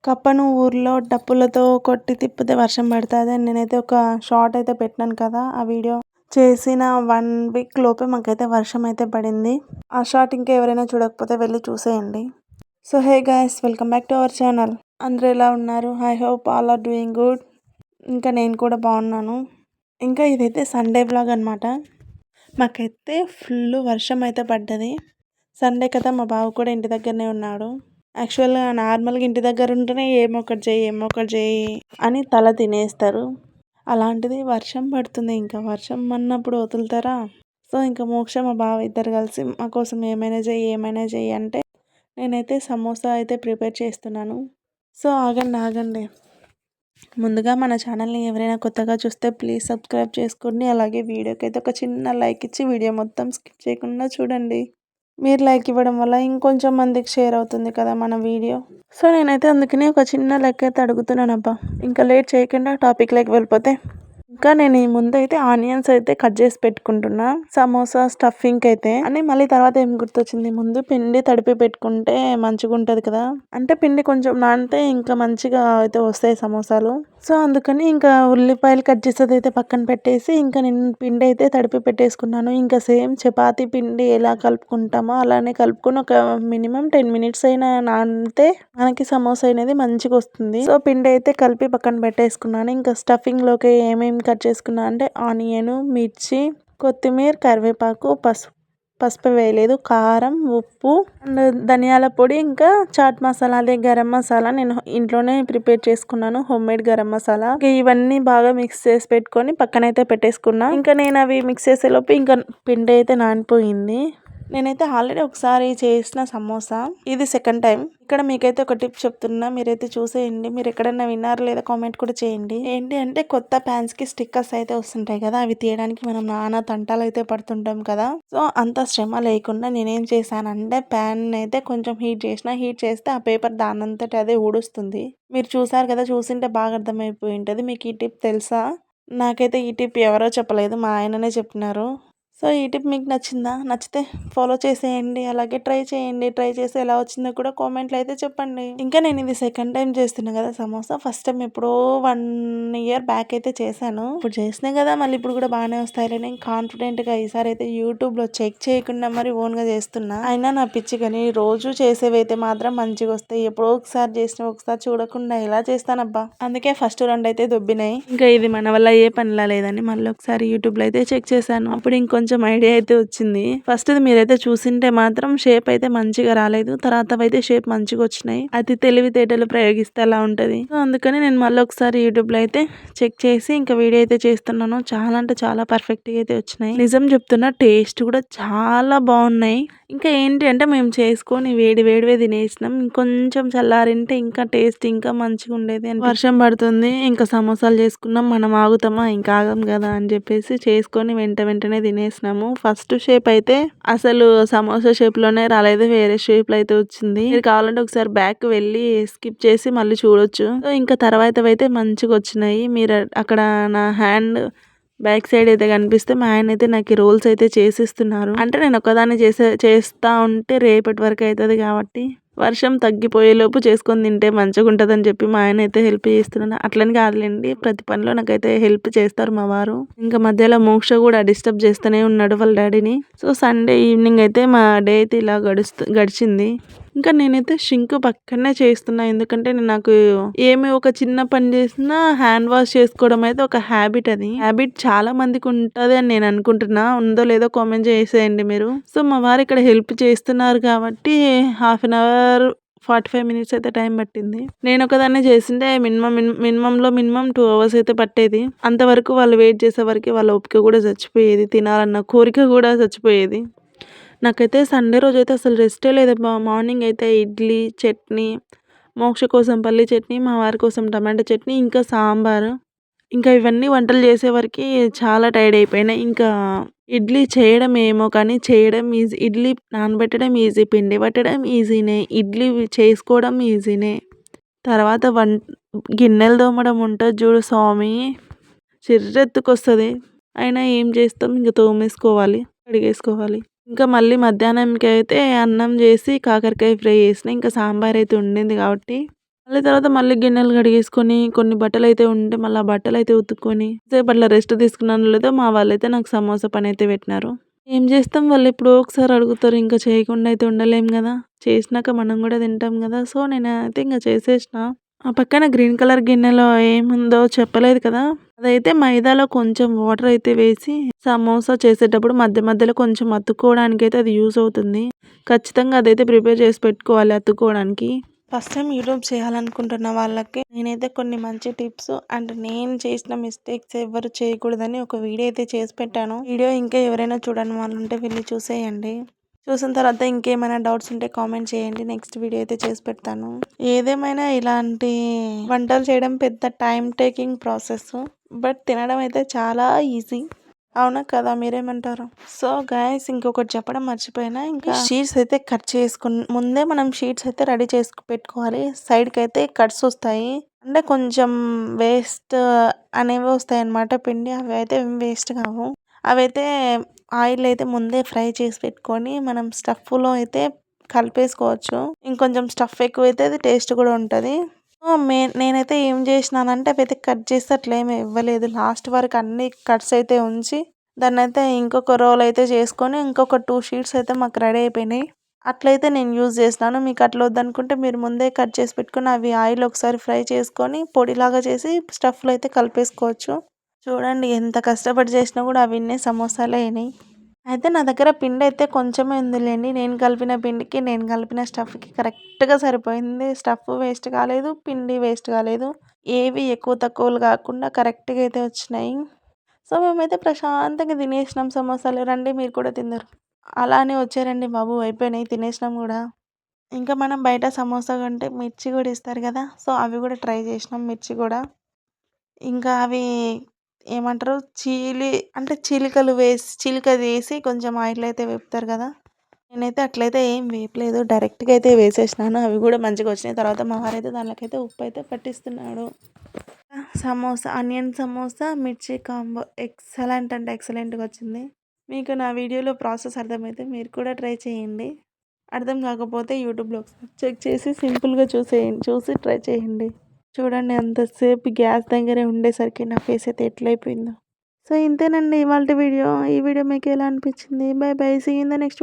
కప్పను ఊర్లో డప్పులతో కొట్టి తిప్పితే వర్షం పడుతుంది అని నేనైతే ఒక షార్ట్ అయితే పెట్టినాను కదా. ఆ వీడియో చేసిన 1 వీక్ లోపే మాకైతే వర్షం అయితే పడింది. ఆ షార్ట్ ఇంకా ఎవరైనా చూడకపోతే వెళ్ళి చూసేయండి. So hey guys, welcome back to our channel. అందరూ ఎలా ఉన్నారు? I hope all are doing good. ఇంకా నేను కూడా బాగున్నాను. ఇంకా ఇదైతే సండే వ్లాగ్ అనమాట. మాకైతే ఫుల్ వర్షం అయితే పడ్డది. సండే కదా, మా బావ కూడా ఇంటి దగ్గరనే ఉన్నాడు. యాక్చువల్గా నార్మల్గా ఇంటి దగ్గర ఉంటేనే ఏమో ఒకటి చేయి అని తల తినేస్తారు. అలాంటిది వర్షం పడుతుంది, ఇంకా వర్షం అన్నప్పుడు వదులుతారా? సో ఇంకా మోక్ష మా బావ ఇద్దరు కలిసి మా కోసం ఏమైనా చెయ్యి అంటే నేనైతే సమోసా అయితే ప్రిపేర్ చేస్తున్నాను. సో ఆగండి, ముందుగా మన ఛానల్ని ఎవరైనా కొత్తగా చూస్తే ప్లీజ్ సబ్స్క్రైబ్ చేసుకోండి. అలాగే వీడియోకి అయితే ఒక చిన్న లైక్ ఇచ్చి వీడియో మొత్తం స్కిప్ చేయకుండా చూడండి. మీరు లైక్ ఇవ్వడం వల్ల ఇంకొంచెం మందికి షేర్ అవుతుంది కదా మన వీడియో. సో నేనైతే అందుకని ఒక చిన్న లెక్క అయితే అడుగుతున్నాను అబ్బా. ఇంకా లేట్ చేయకుండా టాపిక్లోకి వెళ్ళిపోతే, ఇంకా నేను ఈ ముందు అయితే ఆనియన్స్ అయితే కట్ చేసి పెట్టుకుంటున్నా సమోసా స్టఫింగ్ అయితే అని. మళ్ళీ తర్వాత ఏం గుర్తొచ్చింది, ముందు పిండి తడిపి పెట్టుకుంటే మంచిగా ఉంటుంది కదా, అంటే పిండి కొంచెం నానితే ఇంకా మంచిగా అయితే వస్తాయి సమోసాలు. సో అందుకని ఇంకా ఉల్లిపాయలు కట్ చేసేది అయితే పక్కన పెట్టేసి ఇంకా నేను పిండి అయితే తడిపి పెట్టేసుకున్నాను. ఇంకా సేమ్ చపాతీ పిండి ఎలా కలుపుకుంటామో అలానే కలుపుకొని ఒక మినిమం 10 minutes అయినా నానితే మనకి సమోసా అనేది మంచిగా వస్తుంది. సో పిండి అయితే కలిపి పక్కన పెట్టేసుకున్నాను. ఇంకా స్టఫింగ్ లోకి ఏమేమి కట్ చేసుకున్నా అంటే ఆనియన్, మిర్చి, కొత్తిమీర, కరివేపాకు, పసుపు వేయలేదు, కారం, ఉప్పు అండ్ ధనియాల పొడి, ఇంకా చాట్ మసాలా అదే గరం మసాలా నేను ఇంట్లోనే ప్రిపేర్ చేసుకున్నాను, హోమ్ మేడ్ గరం మసాలా. ఇవన్నీ బాగా మిక్స్ చేసి పెట్టుకొని పక్కనైతే పెట్టేసుకున్నా. ఇంకా నేను అవి మిక్స్ చేసేలోపు ఇంకా పిండి అయితే నానిపోయింది. నేనైతే ఆల్రెడీ ఒకసారి చేసిన సమోసా, ఇది సెకండ్ టైం. ఇక్కడ మీకైతే ఒక టిప్ చెప్తున్నా, మీరైతే చూసేయండి. మీరు ఎక్కడైనా విన్నారా లేదా కామెంట్ కూడా చేయండి. ఏంటి అంటే కొత్త ప్యాన్స్ కి స్టిక్కర్స్ అయితే వస్తుంటాయి కదా, అవి తీయడానికి మనం నానా తంటాలు అయితే పడుతుంటాం కదా. సో అంత శ్రమ లేకుండా నేనేం చేశానంటే ప్యాన్ అయితే కొంచెం హీట్ చేస్తే ఆ పేపర్ దానంతటి అదే ఊడుస్తుంది. మీరు చూసారు కదా, చూసింటే బాగా అర్థమైపోయి ఉంటుంది. మీకు ఈ టిప్ తెలుసా? నాకైతే ఈ టిప్ ఎవరో చెప్పలేదు, మా ఆయననే చెప్పినారు. సో ఈ టిప్ మీకు నచ్చిందా? నచ్చితే ఫాలో చేసేయండి. అలాగే ట్రై చేయండి. ట్రై చేసి ఎలా వచ్చిందో కూడా కామెంట్లో అయితే చెప్పండి. ఇంకా నేను ఇది సెకండ్ టైం చేస్తున్నా కదా సమోసా. ఫస్ట్ టైం ఎప్పుడో 1 year బ్యాక్ అయితే చేశాను. ఇప్పుడు చేసినాయి కదా, మళ్ళీ ఇప్పుడు కూడా బాగానే వస్తాయి. నేను కాన్ఫిడెంట్గా ఈసారి అయితే యూట్యూబ్లో చెక్ చేయకుండా మరి ఓన్గా చేస్తున్నా. అయినా నా పిచ్చి కానీ రోజు చేసేవి అయితే మాత్రం మంచిగా వస్తాయి. ఎప్పుడో ఒకసారి చేసిన ఒకసారి చూడకుండా ఎలా చేస్తానబ్బా. అందుకే ఫస్ట్ 2 అయితే దొబ్బినాయి. ఇంకా ఇది మన వల్ల ఏ పనిలా లేదని మళ్ళీ ఒకసారి యూట్యూబ్లో అయితే చెక్ చేశాను. అప్పుడు ఇంకొంచెం ఐడియా అయితే వచ్చింది. ఫస్ట్ మీరైతే చూసింటే మాత్రం షేప్ అయితే మంచిగా రాలేదు, తర్వాత అయితే షేప్ మంచిగా వచ్చినాయి. అది తెలివితేటలు ప్రయోగిస్తే అలా ఉంటది. సో అందుకని నేను మళ్ళీ ఒకసారి యూట్యూబ్ లో అయితే చెక్ చేసి ఇంకా వీడియో అయితే చేస్తున్నాను. చాలా అంటే చాలా పర్ఫెక్ట్ గా అయితే వచ్చినాయి. నిజం చెప్తున్నా, టేస్ట్ కూడా చాలా బాగున్నాయి. ఇంకా ఏంటి అంటే మేము చేసుకొని వేడివే తినేసినాం. ఇంకొంచెం చల్లారింటే ఇంకా టేస్ట్ ఇంకా మంచిగా ఉండేది. వర్షం పడుతుంది, ఇంకా సమోసాలు చేసుకున్నాం, మనం ఆగుతామా? ఇంకా ఆగం కదా అని చెప్పేసి చేసుకొని వెంటనే తినేసినాము. ఫస్ట్ షేప్ అయితే అసలు సమోసా షేప్ లోనే రాలేదు, వేరే షేప్ లో అయితే వచ్చింది. మీరు కావాలంటే ఒకసారి బ్యాక్ వెళ్ళి స్కిప్ చేసి మళ్ళీ చూడొచ్చు. సో ఇంకా తర్వాత అయితే మంచిగా వచ్చినాయి. మీరు అక్కడ నా హ్యాండ్ బ్యాక్ సైడ్ అయితే కనిపిస్తే మా ఆయన అయితే నాకు రోల్స్ అయితే చేసిస్తున్నారు. అంటే నేను ఒకదాన్ని చేస్తా ఉంటే రేపటి వరకు అవుతుంది కాబట్టి వర్షం తగ్గిపోయేలోపు చేసుకొని తింటే మంచిగా ఉంటుందని చెప్పి మా ఆయన అయితే హెల్ప్ చేస్తున్నాను. అట్లని కాదులేండి, ప్రతి పనిలో నాకైతే హెల్ప్ చేస్తారు మా వారు. ఇంకా మధ్యలో మోక్ష కూడా డిస్టర్బ్ చేస్తూనే ఉన్నాడు వాళ్ళ డాడీని. సో సండే ఈవినింగ్ అయితే మా డే అయితే ఇలా గడిచింది. ఇంకా నేనైతే షింక్ పక్కనే చేస్తున్నా, ఎందుకంటే నాకు ఏమి ఒక చిన్న పని చేసినా హ్యాండ్ వాష్ చేసుకోవడం అయితే ఒక హ్యాబిట్. అది హ్యాబిట్ చాలా మందికి ఉంటుంది అని నేను అనుకుంటున్నా. ఉందో లేదో కామెంట్ చేసేయండి మీరు. సో మా వారు ఇక్కడ హెల్ప్ చేస్తున్నారు కాబట్టి 1/2 hour 45 minutes అయితే టైం పట్టింది. నేను ఒకదాన్నే చేసింటే మినిమం 2 hours అయితే పట్టేది. అంతవరకు వాళ్ళు వెయిట్ చేసే వరకు వాళ్ళ ఓపిక కూడా చచ్చిపోయేది, తినాలన్న కోరిక కూడా చచ్చిపోయేది. నాకైతే సండే రోజు అయితే అసలు రెస్టే లేదు. మార్నింగ్ అయితే ఇడ్లీ, చట్నీ, మోక్ష కోసం పల్లి చట్నీ, మా వారి కోసం టమాటా చట్నీ, ఇంకా సాంబారు. ఇంకా ఇవన్నీ వంటలు చేసేవరకు చాలా టైర్డ్ అయిపోయినా. ఇంకా ఇడ్లీ చేయడం ఏమో కానీ చేయడం ఈజీ, ఇడ్లీ నానబెట్టడం ఈజీ, పిండి పట్టడం ఈజీనే, ఇడ్లీ చేసుకోవడం ఈజీనే. తర్వాత గిన్నెలు తోమడం ఉంటుంది చూడు స్వామి, చిర్రెత్తుకొస్తుంది. అయినా ఏం చేస్తాం, ఇంకా తోమేసుకోవాలి, కడిగేసుకోవాలి. ఇంకా మళ్ళీ మధ్యాహ్నంకి అయితే అన్నం చేసి కాకరకాయ ఫ్రై చేసిన. ఇంకా సాంబార్ అయితే ఉండింది కాబట్టి మళ్ళీ తర్వాత మళ్ళీ గిన్నెలు కడిగేసుకొని, కొన్ని బట్టలైతే ఉంటే మళ్ళీ ఆ బట్టలైతే ఉతుక్కొని, సేపు అట్లా రెస్ట్ తీసుకున్నానో లేదో మా వాళ్ళైతే నాకు సమోసా పనైతే పెట్టినారు. ఏం చేస్తాం వాళ్ళు ఎప్పుడో ఒకసారి అడుగుతారు. ఇంకా చేయకుండా అయితే ఉండలేం గదా! చేసినాక మనం గూడా తింటాం గదా! సో, నేనైతే ఇంక చేసేసినా. ఆ పక్కన గ్రీన్ కలర్ గిన్నెలో ఏముందో చెప్పలేదు కదా! అదైతే మైదాలో కొంచెం వాటర్ అయితే వేసి, సమోసా చేసేటప్పుడు మధ్య మధ్యలో కొంచెం అతుక్కోవడానికైతే అది యూజ్ అవుతుంది. ఖచ్చితంగా అదైతే ప్రిపేర్ చేసి పెట్టుకోవాలి అతుక్కోవడానికి. ఫస్ట్ టైం యూట్యూబ్ చేయాలనుకుంటున్న వాళ్ళకి నేనైతే కొన్ని మంచి టిప్స్ అండ్ నేను చేసిన మిస్టేక్స్ ఎవరు చేయకూడదని ఒక వీడియో అయితే చేసి పెట్టాను. వీడియో ఇంకా ఎవరైనా చూడని వాళ్ళు ఉంటే వెళ్ళి చూసేయండి. చూసిన తర్వాత ఇంకేమైనా డౌట్స్ ఉంటే కామెంట్ చేయండి. నెక్స్ట్ వీడియో అయితే చేసి పెడతాను. ఏదేమైనా ఇలాంటి వంటలు చేయడం పెద్ద టైం టేకింగ్ ప్రాసెస్. బట్ తినడం అయితే చాలా ఈజీ. అవునా కదా, మీరేమంటారు? సో గైస్, ఇంకొకటి చెప్పడం మర్చిపోయినా, ఇంకా షీట్స్ అయితే కట్ చేసుకుని ముందే మనం షీట్స్ అయితే రెడీ చేసి పెట్టుకోవాలి. సైడ్కి అయితే కట్స్ వస్తాయి, అంటే కొంచెం వేస్ట్ అనేవి వస్తాయి అన్నమాట. పిండి అవి అయితే ఏం వేస్ట్ కావు. అవైతే ఆయిల్ అయితే ముందే ఫ్రై చేసి పెట్టుకొని మనం స్టఫ్లో అయితే కలిపేసుకోవచ్చు. ఇంకొంచెం స్టఫ్ ఎక్కువైతే అది టేస్ట్ కూడా ఉంటుంది. నేనైతే ఏం చేసినానంటే అవైతే కట్ చేసి అట్లా ఏమి ఇవ్వలేదు. లాస్ట్ వరకు అన్ని కట్స్ అయితే ఉంచి దాన్ని అయితే ఇంకొక రోల్ అయితే చేసుకొని ఇంకొక 2 షీట్స్ అయితే మాకు రెడీ అయిపోయినాయి. అట్లయితే నేను యూజ్ చేసినాను. మీకు అట్లా వద్దనుకుంటే మీరు ముందే కట్ చేసి పెట్టుకొని అవి ఆయిల్ ఒకసారి ఫ్రై చేసుకొని పొడిలాగా చేసి స్టఫ్లో అయితే కలిపేసుకోవచ్చు. చూడండి, ఎంత కష్టపడి చేసినా కూడా అవన్నీ సమోసాలే అయినాయి. అయితే నా దగ్గర పిండి అయితే కొంచెమే ఉందిలేండి. నేను కలిపిన పిండికి, నేను కలిపిన స్టఫ్కి కరెక్ట్గా సరిపోయింది. స్టఫ్ వేస్ట్ కాలేదు, పిండి వేస్ట్ కాలేదు. ఏవి ఎక్కువ తక్కువలు కాకుండా కరెక్ట్గా అయితే వచ్చినాయి. సో మేమైతే ప్రశాంతంగా తినేసినాం సమోసాలు. రండి మీరు కూడా తిందరు. అలానే వచ్చారండి బాబు, అయిపోయినాయి తినేసినాం కూడా. ఇంకా మనం బయట సమోసా కంటే మిర్చి కూడా ఇస్తారు కదా, సో అవి కూడా ట్రై చేసినాం, మిర్చి కూడా. ఇంకా అవి ఏమంటారు, అంటే చిలిక వేసి కొంచెం ఆయిల్ అయితే వేపుతారు కదా. నేనైతే అట్లయితే ఏం వేపలేదు, డైరెక్ట్గా అయితే వేసేసినాను. అవి కూడా మంచిగా వచ్చినాయి. తర్వాత మా వారైతే దానికైతే ఉప్పు అయితే పట్టిస్తున్నాడు. సమోసా, ఆనియన్ సమోసా మిర్చి కాంబో ఎక్సలెంట్ అంటే ఎక్సలెంట్గా వచ్చింది. మీకు నా వీడియోలో ప్రాసెస్ అర్థమైతే మీరు కూడా ట్రై చేయండి. అర్థం కాకపోతే యూట్యూబ్లో ఒకసారి చెక్ చేసి సింపుల్గా చూసి ట్రై చేయండి. చూడండి, అంతసేపు గ్యాస్ దగ్గరే ఉండేసరికి నా ఫేస్ అయితే ఎట్లయిపోయిందో. సో ఇంతేనండి ఇవాళ వీడియో. ఈ వీడియో మీకు ఎలా అనిపించింది? Bye bye, see in the next.